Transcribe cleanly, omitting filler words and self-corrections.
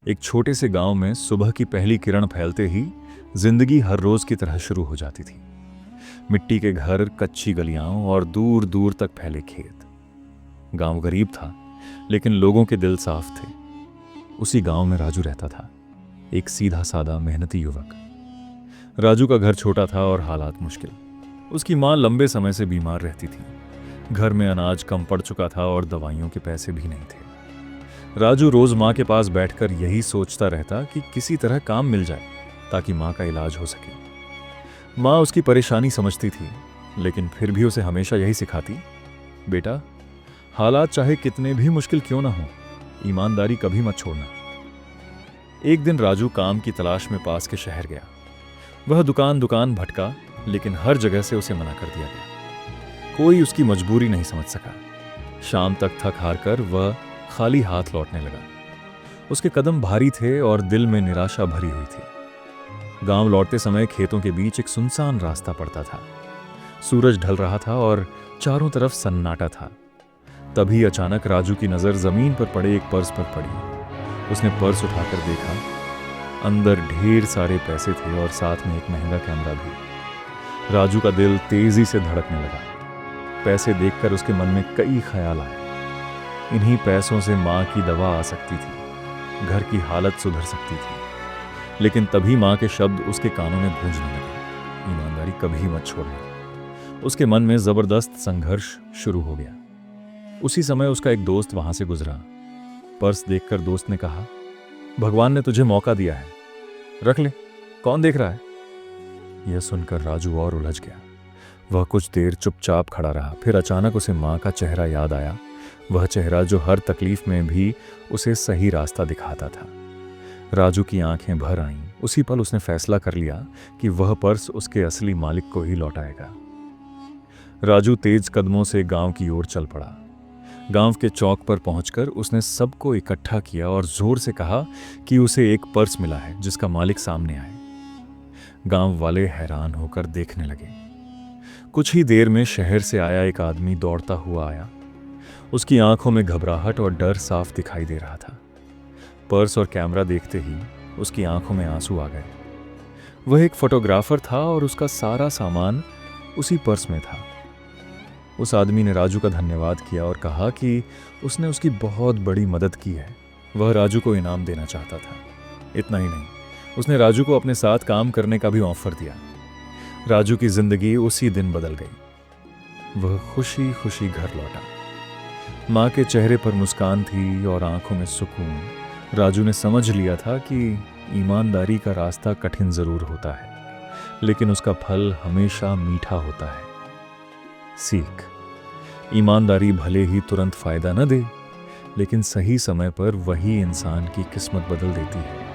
एक छोटे से गांव में सुबह की पहली किरण फैलते ही जिंदगी हर रोज की तरह शुरू हो जाती थी। मिट्टी के घर, कच्ची गलियां और दूर दूर तक फैले खेत। गांव गरीब था, लेकिन लोगों के दिल साफ थे। उसी गांव में राजू रहता था, एक सीधा सादा मेहनती युवक। राजू का घर छोटा था और हालात मुश्किल। उसकी मां लंबे समय से बीमार रहती थी। घर में अनाज कम पड़ चुका था और दवाइयों के पैसे भी नहीं थे। राजू रोज माँ के पास बैठकर यही सोचता रहता कि किसी तरह काम मिल जाए ताकि माँ का इलाज हो सके। माँ उसकी परेशानी समझती थी, लेकिन फिर भी उसे हमेशा यही सिखाती, बेटा, हालात चाहे कितने भी मुश्किल क्यों ना हो, ईमानदारी कभी मत छोड़ना। एक दिन राजू काम की तलाश में पास के शहर गया। वह दुकान दुकान भटका, लेकिन हर जगह से उसे मना कर दिया गया। कोई उसकी मजबूरी नहीं समझ सका। शाम तक थक हार कर वह खाली हाथ लौटने लगा। उसके कदम भारी थे और दिल में निराशा भरी हुई थी। गांव लौटते समय खेतों के बीच एक सुनसान रास्ता पड़ता था। सूरज ढल रहा था और चारों तरफ सन्नाटा था। तभी अचानक राजू की नजर जमीन पर पड़े एक पर्स पर पड़ी। उसने पर्स उठाकर देखा। अंदर ढेर सारे पैसे थे और साथ में एक महंगा कैमरा भी। राजू का दिल तेजी से धड़कने लगा। पैसे देखकर उसके मन में कई ख्याल आए। इन्हीं पैसों से माँ की दवा आ सकती थी, घर की हालत सुधर सकती थी। लेकिन तभी माँ के शब्द उसके कानों में गूंजने लगे, ईमानदारी कभी मत छोड़ना। उसके मन में जबरदस्त संघर्ष शुरू हो गया। उसी समय उसका एक दोस्त वहां से गुजरा। पर्स देखकर दोस्त ने कहा, भगवान ने तुझे मौका दिया है, रख ले, कौन देख रहा है। यह सुनकर राजू और उलझ गया। वह कुछ देर चुपचाप खड़ा रहा। फिर अचानक उसे माँ का चेहरा याद आया, वह चेहरा जो हर तकलीफ में भी उसे सही रास्ता दिखाता था। राजू की आंखें भर आईं। उसी पल उसने फैसला कर लिया कि वह पर्स उसके असली मालिक को ही लौटाएगा। राजू तेज कदमों से गांव की ओर चल पड़ा। गांव के चौक पर पहुंचकर उसने सबको इकट्ठा किया और जोर से कहा कि उसे एक पर्स मिला है जिसका मालिक सामने आए। गांव वाले हैरान होकर देखने लगे। कुछ ही देर में शहर से आया एक आदमी दौड़ता हुआ आया। उसकी आंखों में घबराहट और डर साफ दिखाई दे रहा था। पर्स और कैमरा देखते ही उसकी आंखों में आंसू आ गए। वह एक फोटोग्राफर था और उसका सारा सामान उसी पर्स में था। उस आदमी ने राजू का धन्यवाद किया और कहा कि उसने उसकी बहुत बड़ी मदद की है। वह राजू को इनाम देना चाहता था। इतना ही नहीं, उसने राजू को अपने साथ काम करने का भी ऑफर दिया। राजू की जिंदगी उसी दिन बदल गई। वह खुशी खुशी घर लौटा। माँ के चेहरे पर मुस्कान थी और आंखों में सुकून। राजू ने समझ लिया था कि ईमानदारी का रास्ता कठिन जरूर होता है, लेकिन उसका फल हमेशा मीठा होता है। सीख: ईमानदारी भले ही तुरंत फायदा न दे, लेकिन सही समय पर वही इंसान की किस्मत बदल देती है।